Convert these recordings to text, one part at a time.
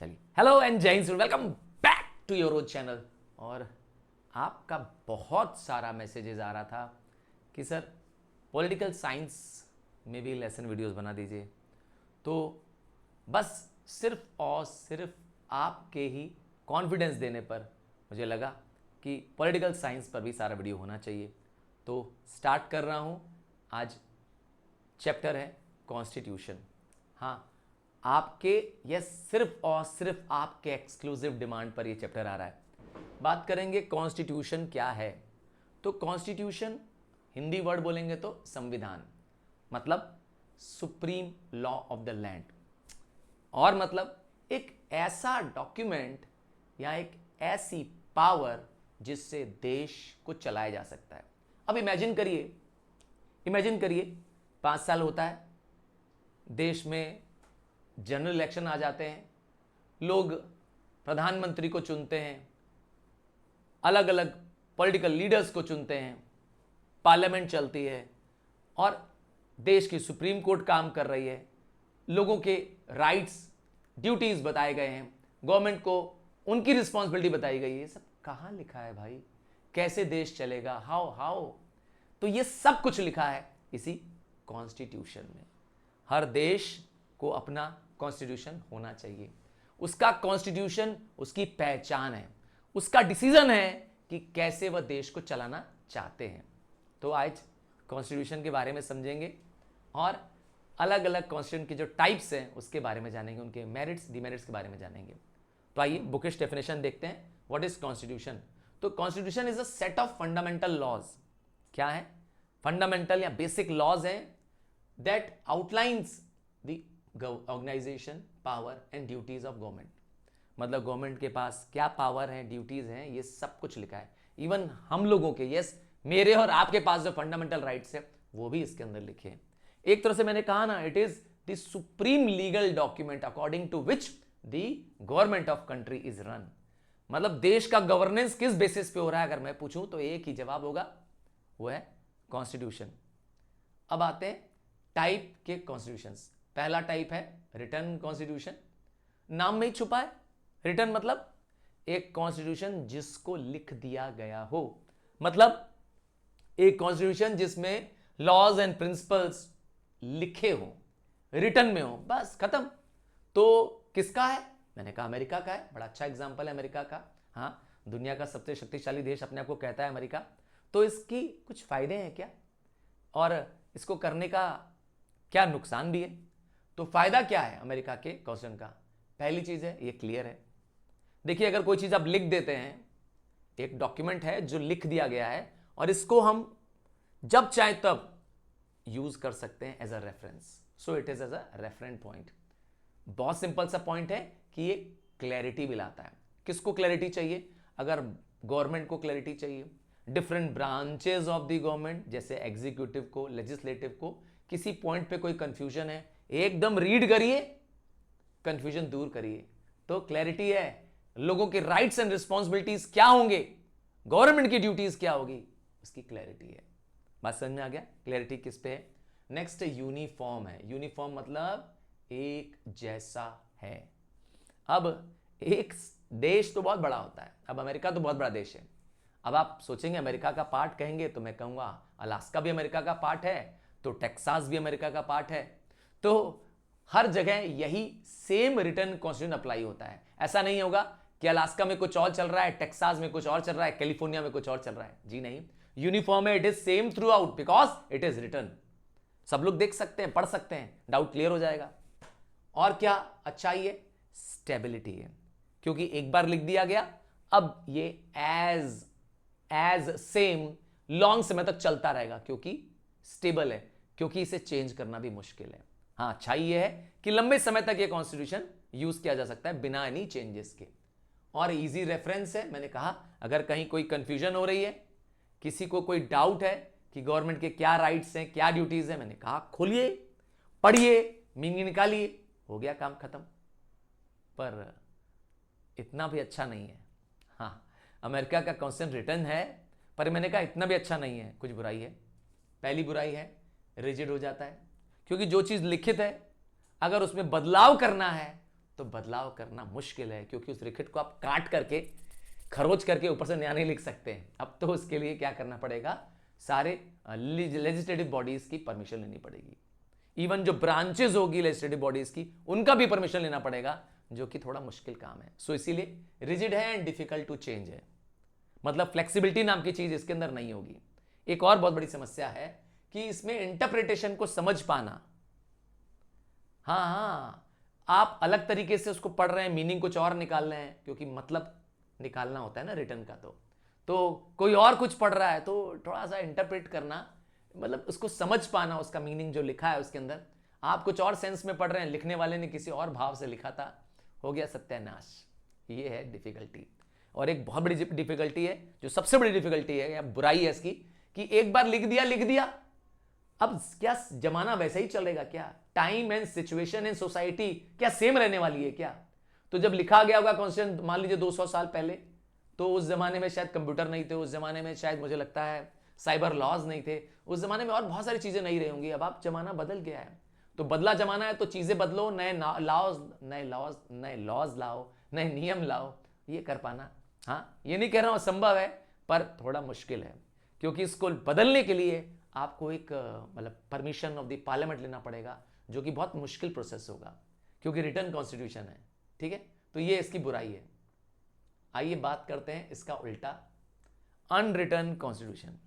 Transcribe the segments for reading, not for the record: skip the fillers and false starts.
चलिए, hello and जय हिंद, welcome back to your own channel. और आपका बहुत सारा मैसेजेस आ रहा था कि सर पॉलिटिकल साइंस में भी लेसन वीडियोस बना दीजिए। तो बस सिर्फ और सिर्फ आपके ही कॉन्फिडेंस देने पर मुझे लगा कि पॉलिटिकल साइंस पर भी सारा वीडियो होना चाहिए। तो स्टार्ट कर रहा हूँ। आज चैप्टर है कॉन्स्टिट्यूशन। हाँ, आपके ये सिर्फ और सिर्फ आपके एक्सक्लूसिव डिमांड पर ये चैप्टर आ रहा है। बात करेंगे कॉन्स्टिट्यूशन क्या है। तो कॉन्स्टिट्यूशन हिंदी वर्ड बोलेंगे तो संविधान, मतलब supreme law of the land, और मतलब एक ऐसा डॉक्यूमेंट या एक ऐसी पावर जिससे देश को चलाया जा सकता है। अब इमेजिन करिए 5 साल होता है, देश में जनरल इलेक्शन आ जाते हैं, लोग प्रधानमंत्री को चुनते हैं, अलग अलग पॉलिटिकल लीडर्स को चुनते हैं, पार्लियामेंट चलती है और देश की सुप्रीम कोर्ट काम कर रही है, लोगों के राइट्स ड्यूटीज बताए गए हैं, गवर्नमेंट को उनकी रिस्पॉन्सिबिलिटी बताई गई है। ये सब कहाँ लिखा है भाई? कैसे देश चलेगा? हाउ? तो ये सब कुछ लिखा है इसी कॉन्स्टिट्यूशन में। हर देश को अपना कॉन्स्टिट्यूशन होना चाहिए, उसका कॉन्स्टिट्यूशन उसकी पहचान है, उसका डिसीजन है कि कैसे वह देश को चलाना चाहते हैं। तो आज कॉन्स्टिट्यूशन के बारे में समझेंगे और अलग अलग कॉन्स्टिट्यूशन के जो टाइप्स हैं उसके बारे में जानेंगे, उनके मेरिट्स डिमेरिट्स के बारे में जानेंगे। तो आइए बुकिश डेफिनेशन देखते हैं। What is constitution? तो constitution is a set of fundamental laws. क्या है? फंडामेंटल या बेसिक लॉज हैं that outlines the organisation, power and duties of government. मतलब गवर्नमेंट के पास क्या पावर है, ड्यूटीज हैं, ये सब कुछ लिखा है। इवन हम लोगों के, यस मेरे और आपके पास जो फंडामेंटल राइट्स है वो भी इसके अंदर लिखे हैं। एक तरह से मैंने कहा ना, it is the supreme legal document according to which the government of country is run. मतलब देश का गवर्नेंस किस बेसिस पे हो रहा है, अगर मैं पूछूं तो एक ही जवाब होगा, वो है कॉन्स्टिट्यूशन। अब आते हैं टाइप के कॉन्स्टिट्यूशंस। पहला टाइप है रिटन कॉन्स्टिट्यूशन। नाम में ही छुपा है, रिटन मतलब एक कॉन्स्टिट्यूशन जिसको लिख दिया गया हो, मतलब एक कॉन्स्टिट्यूशन जिसमें लॉज एंड प्रिंसिपल्स लिखे हो, रिटन में हो, बस खत्म। तो किसका है? मैंने कहा अमेरिका का है। बड़ा अच्छा एग्जांपल है अमेरिका का। हाँ, दुनिया का सबसे शक्तिशाली देश अपने आप को कहता है अमेरिका। तो इसकी कुछ फायदे हैं क्या, और इसको करने का क्या नुकसान भी है? तो फायदा क्या है अमेरिका के क्वेश्चन का? पहली चीज है, ये क्लियर है। देखिए, अगर कोई चीज आप लिख देते हैं, एक डॉक्यूमेंट है जो लिख दिया गया है और इसको हम जब चाहे तब यूज कर सकते हैं as a reference, so it is as a reference point. बहुत सिंपल सा पॉइंट है कि ये क्लैरिटी भी लाता है। किसको क्लैरिटी चाहिए? अगर गवर्नमेंट को क्लैरिटी चाहिए, different branches of the government जैसे एग्जीक्यूटिव को, लेजिस्लेटिव को, किसी पॉइंट पे कोई कंफ्यूजन है, एकदम रीड करिए, कंफ्यूजन दूर करिए। तो क्लैरिटी है, लोगों के राइट्स एंड रिस्पॉन्सिबिलिटीज क्या होंगे, गवर्नमेंट की ड्यूटीज क्या होगी, उसकी क्लैरिटी है। बात समझ में आ गया? क्लैरिटी किस पे है? नेक्स्ट यूनिफॉर्म है। यूनिफॉर्म मतलब एक जैसा है। अब एक देश तो बहुत बड़ा होता है, अब अमेरिका तो बहुत बड़ा देश है। अब आप सोचेंगे अमेरिका का पार्ट कहेंगे तो मैं कहूंगा अलास्का भी अमेरिका का पार्ट है, तो टेक्सास भी अमेरिका का पार्ट है। तो हर जगह यही सेम रिटर्न कॉन्स्टिट्यूशन अप्लाई होता है। ऐसा नहीं होगा कि अलास्का में कुछ और चल रहा है, टेक्सास में कुछ और चल रहा है, कैलिफोर्निया में कुछ और चल रहा है। जी नहीं, यूनिफॉर्म है, it is same through out because it is return. सब लोग देख सकते हैं, पढ़ सकते हैं, डाउट क्लियर हो जाएगा। और क्या अच्छाई है? स्टेबिलिटी है, क्योंकि एक बार लिख दिया गया, अब ये एज सेम लॉन्ग समय तक चलता रहेगा, क्योंकि स्टेबल है, क्योंकि इसे चेंज करना भी मुश्किल है। हाँ, अच्छाई ये है कि लंबे समय तक ये कॉन्स्टिट्यूशन यूज किया जा सकता है बिना एनी चेंजेस के, और इजी रेफरेंस है। मैंने कहा अगर कहीं कोई कंफ्यूजन हो रही है, किसी को कोई डाउट है कि गवर्नमेंट के क्या राइट्स हैं, क्या ड्यूटीज हैं, मैंने कहा खोलिए, पढ़िए, मीनिंग निकालिए, हो गया काम खत्म। पर इतना भी अच्छा नहीं है। हाँ, अमेरिका का कॉन्स्टिट्यूशन रिटर्न है, पर मैंने कहा इतना भी अच्छा नहीं है, कुछ बुराई है। पहली बुराई है, रिजिड हो जाता है, क्योंकि जो चीज लिखित है अगर उसमें बदलाव करना है तो बदलाव करना मुश्किल है, क्योंकि उस रिकट को आप काट करके खरोच करके ऊपर से नया नहीं लिख सकते हैं। अब तो उसके लिए क्या करना पड़ेगा, सारे लेजिस्लेटिव बॉडीज की परमिशन लेनी पड़ेगी। इवन जो ब्रांचेस होगी लेजिस्लेटिव बॉडीज की, उनका भी परमिशन लेना पड़ेगा, जो कि थोड़ा मुश्किल काम है। सो इसीलिए रिजिड है एंड डिफिकल्ट टू चेंज है, मतलब फ्लेक्सिबिलिटी नाम की चीज इसके अंदर नहीं होगी। एक और बहुत बड़ी समस्या है कि इसमें इंटरप्रिटेशन को समझ पाना, हाँ, आप अलग तरीके से उसको पढ़ रहे हैं, मीनिंग कुछ और निकाल रहे हैं, क्योंकि मतलब निकालना होता है ना रिटर्न का। तो कोई और कुछ पढ़ रहा है, तो थोड़ा सा इंटरप्रेट करना, मतलब उसको समझ पाना, उसका मीनिंग जो लिखा है उसके अंदर। आप कुछ और सेंस में पढ़ रहे हैं, लिखने वाले ने किसी और भाव से लिखा था, हो गया सत्यानाश। ये है डिफिकल्टी। और एक बहुत बड़ी डिफिकल्टी है, जो सबसे बड़ी डिफिकल्टी है या बुराई है इसकी, कि एक बार लिख दिया, अब क्या जमाना वैसा ही चलेगा क्या? Time and situation and society क्या सेम रहने वाली है क्या? तो जब लिखा गया होगा कॉन्स्टिट्यूशन, मान लीजिए 200 साल पहले, तो उस जमाने में शायद कंप्यूटर नहीं थे, उस जमाने में शायद मुझे लगता है साइबर लॉज नहीं थे, उस जमाने में और बहुत सारी चीजें नहीं रही होंगी। अब आप जमाना बदल गया है, तो बदला जमाना है, तो चीजें बदलो, नए लॉज लाओ, नए नियम लाओ, ये कर पाना। हाँ, ये नहीं कह रहा हूं संभव है, पर थोड़ा मुश्किल है, क्योंकि इसको बदलने के लिए आपको एक मतलब परमिशन ऑफ द पार्लियामेंट लेना पड़ेगा, जो कि बहुत मुश्किल प्रोसेस होगा, क्योंकि रिटर्न कॉन्स्टिट्यूशन है। ठीक है, तो ये इसकी बुराई है। आइए बात करते हैं इसका उल्टा, अनरिटर्न कॉन्स्टिट्यूशन।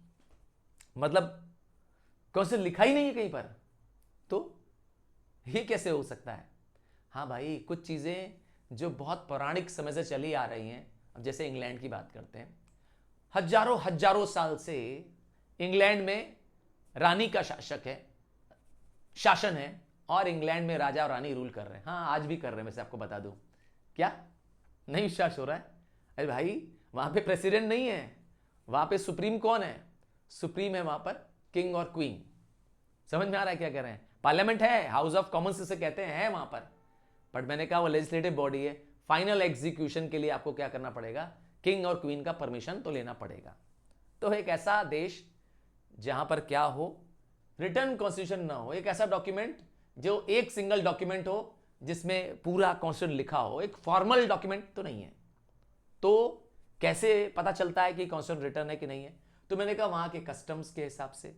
मतलब कॉन्स्टिट्यूशन लिखा ही नहीं है कहीं पर, तो ये कैसे हो सकता है? हाँ भाई, कुछ चीजें जो बहुत पौराणिक समय से चली आ रही हैं, अब जैसे इंग्लैंड की बात करते हैं, हजारों साल से इंग्लैंड में रानी का शासन है, और इंग्लैंड में राजा और रानी रूल कर रहे हैं। हाँ, आज भी कर रहे हैं, वैसे आपको बता दूं। क्या नहीं विश्वास हो रहा है? अरे भाई, वहां पे प्रेसिडेंट नहीं है, वहां पे सुप्रीम कौन है? सुप्रीम है वहां पर किंग और क्वीन। समझ में आ रहा है क्या कह रहे हैं? पार्लियामेंट है, हाउस ऑफ कॉमन्स जिसे कहते हैं, है वहां पर, बट मैंने कहा वो लेजिस्लेटिव बॉडी है। फाइनल एग्जीक्यूशन के लिए आपको क्या करना पड़ेगा? किंग और क्वीन का परमिशन तो लेना पड़ेगा। तो एक ऐसा देश जहां पर क्या हो, रिटर्न कॉन्स्टिट्यूशन ना हो, एक ऐसा डॉक्यूमेंट जो एक सिंगल डॉक्यूमेंट हो जिसमें पूरा कॉन्स्टिट्यूशन लिखा हो, एक फॉर्मल डॉक्यूमेंट तो नहीं है, तो कैसे पता चलता है कि कॉन्स्टिट्यूशन रिटर्न है कि नहीं है? तो मैंने कहा वहां के कस्टम्स के हिसाब से,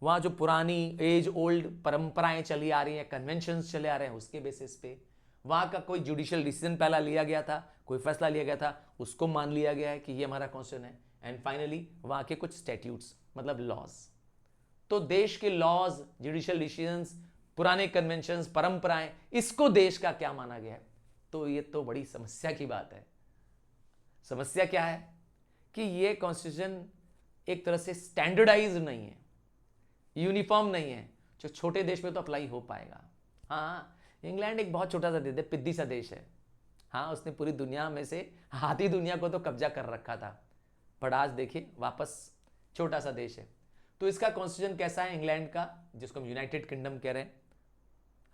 वहां जो पुरानी एज ओल्ड परंपराएं चली आ रही हैं, कन्वेंशंस चले आ रहे हैं, उसके बेसिस पे, वहां का कोई जुडिशियल डिसीजन पहला लिया गया था, कोई फैसला लिया गया था, उसको मान लिया गया है कि ये हमारा कॉन्स्टिट्यूशन है, एंड फाइनली वहां के कुछ स्टैट्यूट्स, मतलब लॉज। तो देश के लॉज, जुडिशियल डिसीजंस, पुराने कन्वेंशंस, परंपराएं, इसको देश का क्या माना गया है? तो ये तो बड़ी समस्या की बात है। समस्या क्या है कि ये कॉन्स्टिट्यूशन एक तरह से स्टैंडर्डाइज नहीं है, यूनिफॉर्म नहीं है, जो छोटे देश में तो अप्लाई हो पाएगा। हाँ, इंग्लैंड एक बहुत छोटा सा देश है, पिद्दी सा देश है। हाँ, उसने पूरी दुनिया में से आधी दुनिया को तो कब्जा कर रखा था, पर आज देखिए वापस छोटा सा देश है। तो इसका कॉन्स्टिट्यूशन कैसा है इंग्लैंड का, जिसको हम यूनाइटेड किंगडम कह रहे हैं?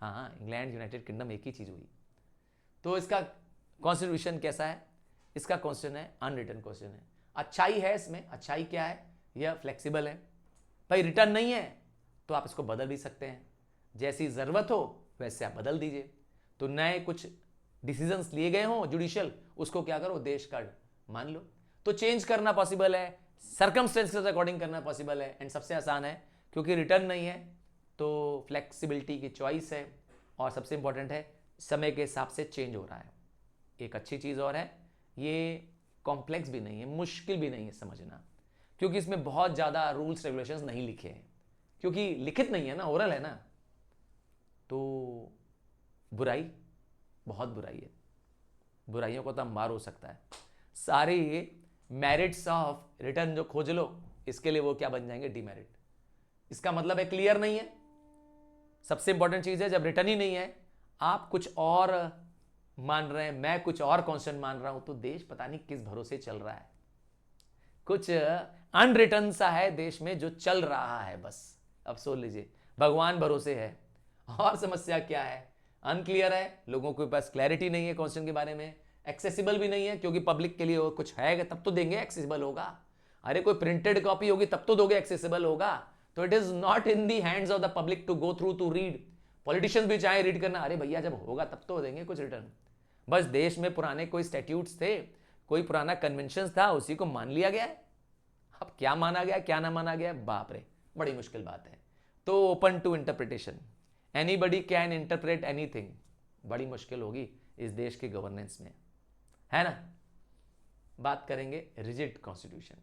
हाँ, इंग्लैंड यूनाइटेड किंगडम एक ही चीज हुई। तो इसका कॉन्स्टिट्यूशन कैसा है? इसका कॉन्स्टिट्यूशन है अनरिटन कॉन्स्टिट्यूशन है। अच्छाई है इसमें, अच्छाई क्या है? यह फ्लेक्सिबल है। भाई रिटर्न नहीं है तो आप इसको बदल भी सकते हैं, जैसी जरूरत हो वैसे आप बदल दीजिए। तो नए कुछ डिसीजंस लिए गए हों जुडिशियल, उसको क्या करो, देश का मान लो। तो चेंज करना पॉसिबल है, सर्कमस्टेंसेस अकॉर्डिंग करना पॉसिबल है, एंड सबसे आसान है क्योंकि रिटर्न नहीं है, तो फ्लेक्सिबिलिटी की चॉइस है, और सबसे इंपॉर्टेंट है समय के हिसाब से चेंज हो रहा है। एक अच्छी चीज़ और है, ये कॉम्प्लेक्स भी नहीं है, मुश्किल भी नहीं है समझना, क्योंकि इसमें बहुत ज़्यादा रूल्स रेगुलेशंस नहीं लिखे हैं, क्योंकि लिखित नहीं है ना, ओरल है ना। तो बुराई, बहुत बुराई है, बुराइयों को तो अंबार हो सकता है। सारे मेरिट्स ऑफ रिटर्न जो खोज लो, इसके लिए वो क्या बन जाएंगे, डिमेरिट। इसका मतलब है क्लियर नहीं है। सबसे इंपॉर्टेंट चीज है, जब रिटर्न ही नहीं है, आप कुछ और मान रहे हैं, मैं कुछ और कॉन्स्टेंट मान रहा हूं, तो देश पता नहीं किस भरोसे चल रहा है। कुछ अनरिटर्न सा है देश में जो चल रहा है, बस अब सोच लीजिए, भगवान भरोसे है। और समस्या क्या है, अनक्लियर है, लोगों के पास क्लैरिटी नहीं है कॉन्स्टेंट के बारे में, एक्सेसिबल भी नहीं है, क्योंकि पब्लिक के लिए वो कुछ है तब तो देंगे एक्सेसिबल होगा। अरे कोई प्रिंटेड कॉपी होगी तब तो दोगे एक्सेसिबल होगा। तो it is not in the hands of the public to go through to read. Politicians भी चाहे रीड करना, अरे भैया जब होगा तब तो देंगे कुछ रिटर्न। बस देश में पुराने कोई स्टैट्यूट्स थे, कोई पुराना कन्वेंशन था, उसी को मान लिया गया है। अब क्या माना गया क्या ना माना गया, बाप रे बड़ी मुश्किल बात है। तो open to interpretation, anybody can interpret anything, बड़ी मुश्किल होगी इस देश के गवर्नेंस में, है ना। बात करेंगे रिजिड कॉन्स्टिट्यूशन,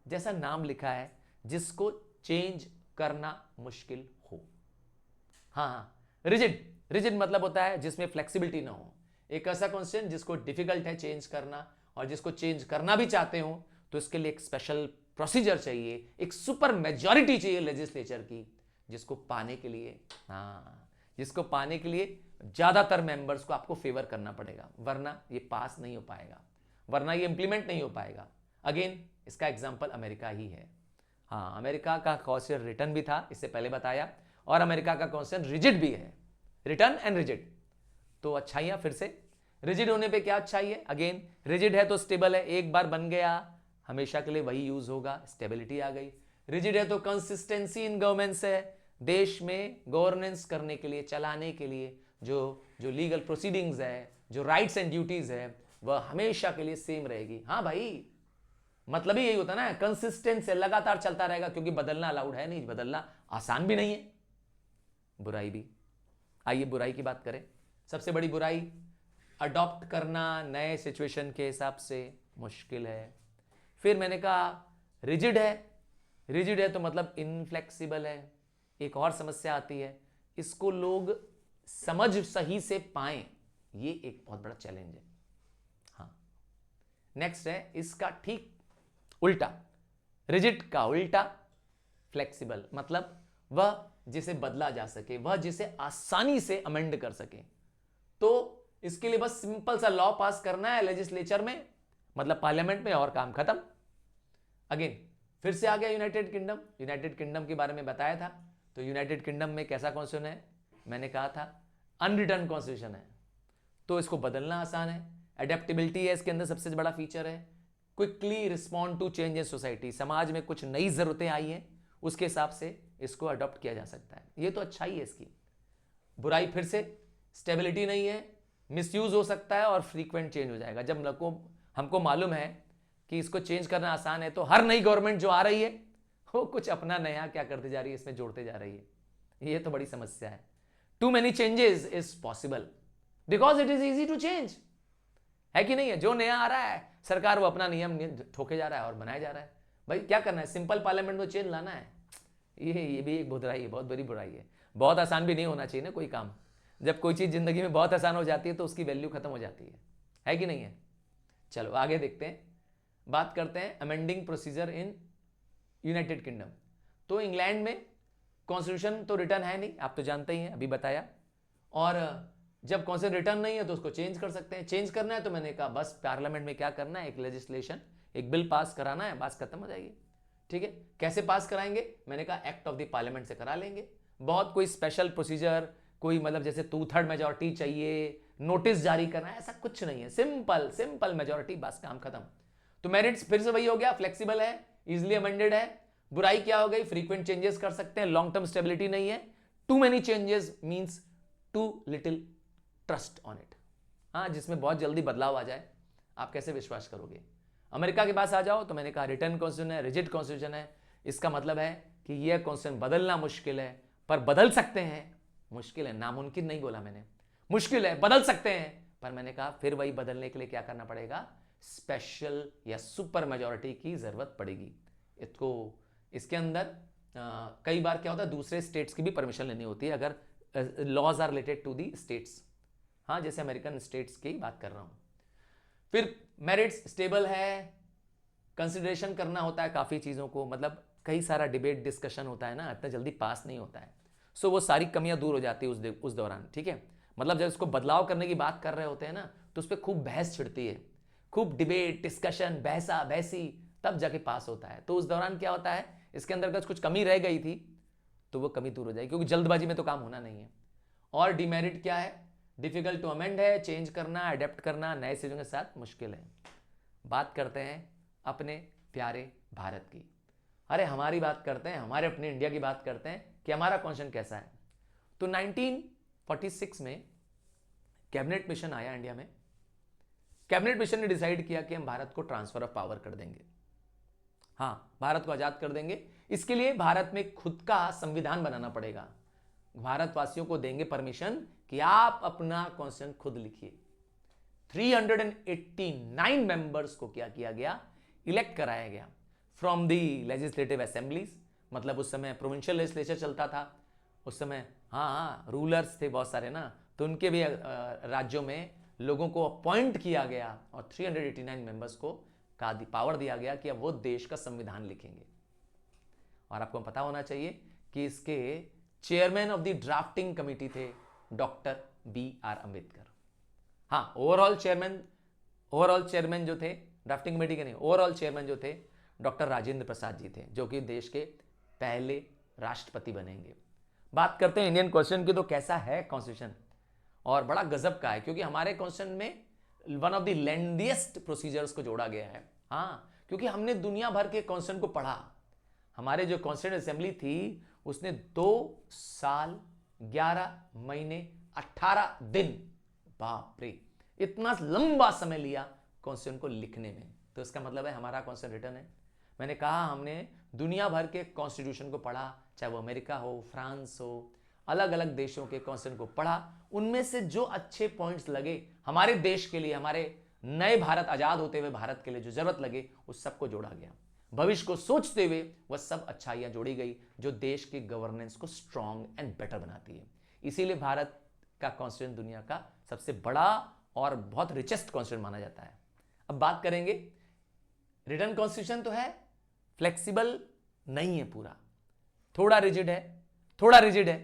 जैसा नाम लिखा है, जिसको चेंज करना मुश्किल हो। हाँ, रिजिड, रिजिड मतलब होता है जिसमें फ्लेक्सिबिलिटी ना हो, एक ऐसा कॉन्स्टिट्यूशन जिसको डिफिकल्ट है चेंज करना, और जिसको चेंज करना भी चाहते हो तो इसके लिए एक स्पेशल प्रोसीजर चाहिए, एक सुपर मेजॉरिटी चाहिए लेजिस्लेचर की, जिसको पाने के लिए, हाँ, जिसको पाने के लिए ज्यादातर मेंबर्स को आपको फेवर करना पड़ेगा, वरना ये पास नहीं हो पाएगा, वरना ये इंप्लीमेंट नहीं हो पाएगा। अगेन इसका एग्जांपल अमेरिका ही है। हाँ, अमेरिका का कॉन्स्टिट्यूशन रिटर्न भी था, इससे पहले बताया, और अमेरिका का कॉन्स्टिट्यूशन रिजिड भी है, रिटर्न एंड रिजिड। तो अच्छाइयां फिर से, रिजिड होने पे क्या अच्छाई है, अगेन रिजिड है तो स्टेबल है, एक बार बन गया हमेशा के लिए वही यूज होगा, स्टेबिलिटी आ गई। रिजिड है तो कंसिस्टेंसी इन गवर्नेंस है, देश में गवर्नेंस करने के लिए, चलाने के लिए जो जो लीगल प्रोसीडिंग्स है, जो राइट्स एंड ड्यूटीज है, वह हमेशा के लिए सेम रहेगी। हाँ भाई, मतलब ही यही होता ना, कंसिस्टेंट से लगातार चलता रहेगा, क्योंकि बदलना अलाउड है नहीं, बदलना आसान भी नहीं है, बुराई भी। आइए बुराई की बात करें। सबसे बड़ी बुराई, अडॉप्ट करना नए सिचुएशन के हिसाब से मुश्किल है। फिर मैंने कहा रिजिड है, रिजिड है तो मतलब इनफ्लेक्सिबल है। एक और समस्या आती है, इसको लोग समझ सही से पाएं, ये एक बहुत बड़ा चैलेंज है। हाँ, नेक्स्ट है इसका ठीक उल्टा, रिजिड का उल्टा फ्लेक्सिबल, मतलब वह जिसे बदला जा सके, वह जिसे आसानी से अमेंड कर सके। तो इसके लिए बस सिंपल सा लॉ पास करना है लेजिस्लेचर में, मतलब पार्लियामेंट में, और काम खत्म। अगेन फिर से आ गया यूनाइटेड किंगडम, यूनाइटेड किंगडम के बारे में बताया था। तो यूनाइटेड किंगडम में कैसा कॉन्स्टिट्यूशन है, मैंने कहा था अनरिटर्न कॉन्स्टिट्यूशन है, तो इसको बदलना आसान है। एडेप्टेबिलिटी है इसके अंदर, सबसे बड़ा फीचर है। Quickly respond to change in society, समाज में कुछ नई जरूरतें आई हैं, उसके हिसाब से इसको अडॉप्ट किया जा सकता है, ये तो अच्छाई है इसकी। बुराई फिर से, स्टेबिलिटी नहीं है, मिसयूज हो सकता है और फ्रीक्वेंट चेंज हो जाएगा। जब हमको मालूम है कि इसको चेंज करना आसान है, तो हर नई गवर्नमेंट जो आ रही है वो कुछ अपना नया क्या करती जा रही है, इसमें जोड़ते जा रही है, ये तो बड़ी समस्या है। Too many changes is possible because it is easy to change, है कि नहीं है। जो नया आ रहा है सरकार वो अपना नियम ठोके जा रहा है और बनाया जा रहा है। भाई क्या करना है, सिंपल पार्लियामेंट में चेंज लाना है। ये भी एक बुराई है, बहुत बड़ी बुराई है। बहुत आसान भी नहीं होना चाहिए ना कोई काम। जब कोई चीज़ जिंदगी में बहुत आसान हो जाती है तो उसकी वैल्यू खत्म हो जाती है कि नहीं है। चलो आगे देखते हैं, बात करते हैं amending procedure in United kingdom. तो इंग्लैंड में कॉन्स्टिट्यूशन तो रिटर्न है नहीं, आप तो जानते ही हैं, अभी बताया। और जब कॉन्स्टिट्यूशन रिटर्न नहीं है तो उसको चेंज कर सकते हैं। चेंज करना है तो मैंने कहा बस पार्लियामेंट में क्या करना है, एक लेजिस्लेशन, एक बिल पास कराना है, बात खत्म हो जाएगी। ठीक है, कैसे पास कराएंगे, मैंने कहा एक्ट ऑफ द पार्लियामेंट से करा लेंगे। बहुत कोई स्पेशल प्रोसीजर, कोई मतलब जैसे 2/3 मेजोरिटी चाहिए, नोटिस जारी करना है, ऐसा कुछ नहीं है। सिंपल मेजोरिटी, बस काम खत्म। तो मेरिट्स फिर से वही हो गया, फ्लेक्सिबल है, इजिली अमेंडेड है। बुराई क्या हो गई, फ्रीक्वेंट चेंजेस कर सकते हैं, लॉन्ग टर्म स्टेबिलिटी नहीं है। Too many changes means too little trust on it. हाँ, जिसमें बहुत जल्दी बदलाव आ जाए, आप कैसे विश्वास करोगे। अमेरिका के पास आ जाओ तो मैंने कहा रिटर्न कॉन्स्टिट्यूशन है, रिजिड कॉन्स्टिट्यूशन है। इसका मतलब है कि यह कॉन्स्टिट्यूशन बदलना मुश्किल है, पर बदल सकते हैं। मुश्किल है, नामुमकिन नहीं बोला मैंने, मुश्किल है, बदल सकते हैं। पर मैंने कहा फिर वही बदलने के लिए क्या करना पड़ेगा, स्पेशल या सुपर मेजॉरिटी की जरूरत पड़ेगी। इसको इसके अंदर कई बार क्या होता है, दूसरे स्टेट्स की भी परमिशन लेनी होती है, अगर laws are related to the states. हाँ, जैसे अमेरिकन स्टेट्स की बात कर रहा हूं। फिर मेरिट्स स्टेबल है, कंसिडरेशन करना होता है काफ़ी चीज़ों को, मतलब कई सारा डिबेट डिस्कशन होता है ना, इतना जल्दी पास नहीं होता है। सो वो सारी कमियां दूर हो जाती है उस दौरान। ठीक है, मतलब जब इसको बदलाव करने की बात कर रहे होते हैं ना, तो उस पर खूब बहस छिड़ती है, खूब डिबेट डिस्कशन, बहसा बहसी, तब जाके पास होता है। तो उस दौरान क्या होता है, इसके अंदर अगर कुछ कमी रह गई थी तो वो कमी दूर हो जाएगी, क्योंकि जल्दबाजी में तो काम होना नहीं है। और डिमेरिट क्या है, डिफिकल्ट टू अमेंड है, चेंज करना, अडेप्ट करना नए चीज़ों के साथ मुश्किल है। बात करते हैं अपने प्यारे भारत की। अरे हमारी बात करते हैं, हमारे अपने इंडिया की बात करते हैं कि हमारा कॉन्स्टिट्यूशन कैसा है। तो 1946 में कैबिनेट मिशन आया इंडिया में, कैबिनेट मिशन ने डिसाइड किया कि हम भारत को ट्रांसफर ऑफ पावर कर देंगे, हाँ भारत को आजाद कर देंगे। इसके लिए भारत में खुद का संविधान बनाना पड़ेगा। भारतवासियों को देंगे परमिशन कि आप अपना कॉन्स्टिट्यूशन खुद लिखिए। 389 मेंबर्स को क्या किया गया, इलेक्ट कराया गया फ्रॉम दी लेजिस्लेटिव असेंबलीज। मतलब उस समय प्रोविंशियल लेजिस्लेचर चलता था उस समय, हाँ रूलर्स थे बहुत सारे ना, तो उनके भी राज्यों में लोगों को अपॉइंट किया गया और 389 मेंबर्स को पावर दिया गया कि अब वो देश का संविधान लिखेंगे। और आपको पता होना चाहिए कि इसके chairman of the drafting committee थे डॉक्टर B.R. अम्बेडकर। हाँ ओवरऑल चेयरमैन जो थे ड्राफ्टिंग कमेटी के नहीं, ओवरऑल चेयरमैन जो थे डॉक्टर राजेंद्र प्रसाद जी थे, जो कि देश के पहले राष्ट्रपति बनेंगे। बात करते हैं इंडियन कॉन्स्टिट्यूशन की, तो कैसा है कॉन्स्टिट्यूशन, और बड़ा गजब का है क्योंकि हमारे कॉन्स्टिट्यूशन में one of the lengthiest procedures को जोड़ा गया है। हाँ क्योंकि हमने दुनिया भर के कॉन्स्टिट्यूशन को पढ़ा। हमारे जो कॉन्स्टिट्यूशन असेंबली थी उसने 2 साल 11 महीने 18 दिन, बाप रे इतना लंबा समय लिया कॉन्स्टिट्यूशन को लिखने में। तो इसका मतलब है हमारा कॉन्स्टिट्यूशन रिटर्न है। मैंने कहा हमने दुनिया भर के कॉन्स्टिट्यूशन को पढ़ा, चाहे वो अमेरिका हो, फ्रांस हो, अलग अलग देशों के कॉन्स्टिट्यूशन को पढ़ा। उनमें से जो अच्छे पॉइंट्स लगे हमारे देश के लिए, हमारे नए भारत आजाद होते हुए भारत के लिए जो जरूरत लगे उस सबको जोड़ा गया। भविष्य को सोचते हुए वह सब अच्छाइयां जोड़ी गई जो देश की गवर्नेंस को स्ट्रांग एंड बेटर बनाती है। इसीलिए भारत का कॉन्स्टिट्यूशन दुनिया का सबसे बड़ा और बहुत रिचेस्ट कॉन्स्टिट्यूशन माना जाता है। अब बात करेंगे, रिटर्न कॉन्स्टिट्यूशन तो है, फ्लेक्सिबल नहीं है, पूरा थोड़ा रिजिड है।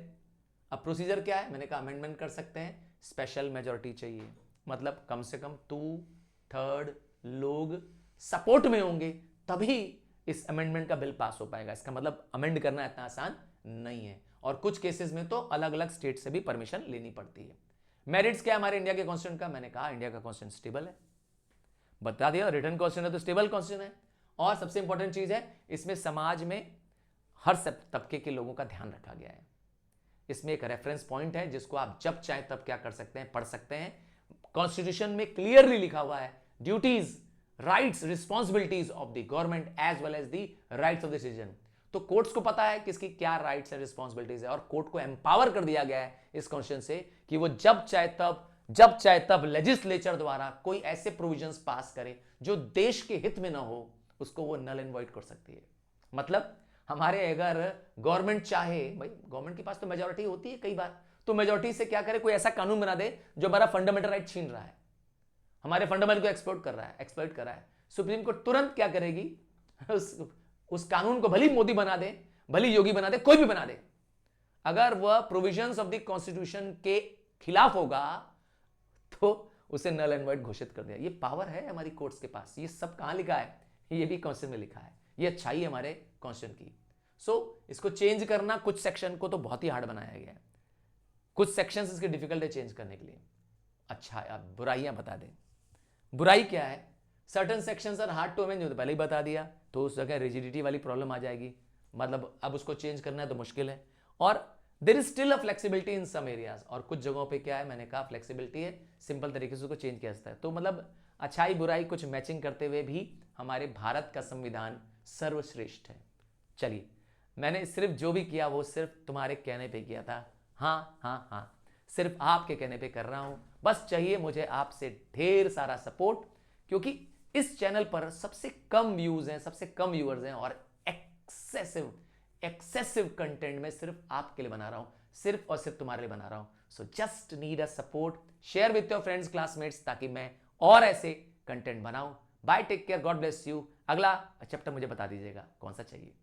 अब प्रोसीजर क्या है, मैंने कहा अमेंडमेंट कर सकते हैं, स्पेशल मेजॉरिटी चाहिए, मतलब कम से कम 2/3 लोग सपोर्ट में होंगे तभी इस अमेंडमेंट का बिल पास हो पाएगा। इसका मतलब अमेंड करना इतना आसान नहीं है, और कुछ केसेस में तो अलग अलग स्टेट से भी परमिशन लेनी पड़ती है। मेरिट्स क्या है हमारे इंडिया के कॉन्स्टिट्यूशन का, मैंने कहा इंडिया का कॉन्स्टिट्यूशन स्टेबल है, बता दिया रिटर्न कॉन्स्टिट्यूशन है तो स्टेबल कॉन्स्टिट्यूशन है। और सबसे इंपॉर्टेंट चीज है, इसमें समाज में हर तबके के लोगों का ध्यान रखा गया है। इसमें एक रेफरेंस पॉइंट है जिसको आप जब चाहे तब क्या कर सकते हैं, पढ़ सकते हैं। कॉन्स्टिट्यूशन में क्लियरली लिखा हुआ है duties, rights, responsibilities of the government as well as the rights of the citizen. तो कोर्ट्स को पता है किसकी क्या राइट्स एंड रिस्पॉन्सिबिलिटीज है, और कोर्ट को एम्पावर कर दिया गया है इस कॉन्स्टिट्यूशन से कि वो जब चाहे तब लेजिस्लेचर द्वारा कोई ऐसे प्रोविजंस पास करे जो देश के हित में ना हो, उसको वो नल एंड वॉइड कर सकती है। मतलब हमारे अगर गवर्नमेंट चाहे, भाई गवर्नमेंट के पास तो मेजॉरिटी होती है कई बार, तो मेजॉरिटी से क्या करे, कोई ऐसा कानून बना दे जो हमारा फंडामेंटल राइट छीन रहा है, हमारे फंडामेंटल को एक्सप्लोइट कर रहा है। सुप्रीम कोर्ट तुरंत क्या करेगी, उस कानून को भली मोदी बना दे, भली योगी बना दे, कोई भी बना दे, अगर वह प्रोविजंस ऑफ द कॉन्स्टिट्यूशन के खिलाफ होगा तो उसे नल एंड वॉइड घोषित कर दिया। ये पावर है हमारी कोर्ट्स के पास। ये सब कहां लिखा है, ये भी कॉन्स्टिट्यूशन में लिखा है। ये अच्छाई है हमारे कॉन्स्टिट्यूशन की। इसको चेंज करना, कुछ सेक्शन को तो बहुत ही हार्ड बनाया गया है, कुछ सेक्शंस इसके डिफिकल्ट है चेंज करने के लिए। अच्छा अब बुराइयां बता दें, बुराई क्या है, certain sections are hard to amend, जो तो पहले ही बता दिया, तो उस जगह रिजिडिटी वाली प्रॉब्लम आ जाएगी, मतलब अब उसको चेंज करना है तो मुश्किल है। और there is still a flexibility in some areas, और कुछ जगहों पे क्या है, मैंने कहा फ्लेक्सिबिलिटी है, सिंपल तरीके से उसको चेंज किया जाता है। तो मतलब अच्छाई बुराई कुछ मैचिंग करते हुए भी हमारे भारत का संविधान सर्वश्रेष्ठ है। चलिए, मैंने सिर्फ जो भी किया वो सिर्फ तुम्हारे कहने पे किया था, हाँ, सिर्फ आपके कहने पे कर रहा हूं। बस चाहिए मुझे आपसे ढेर सारा सपोर्ट, क्योंकि इस चैनल पर सबसे कम व्यूज हैं, सबसे कम व्यूअर्स हैं, और एक्सेसिव कंटेंट में सिर्फ आपके लिए बना रहा हूं, सिर्फ और सिर्फ तुम्हारे लिए बना रहा हूं। So just need a support, share with your friends, classmates, ताकि मैं और ऐसे कंटेंट बनाऊं। Bye, take care, God bless you. अगला चैप्टर मुझे बता दीजिएगा कौन सा चाहिए।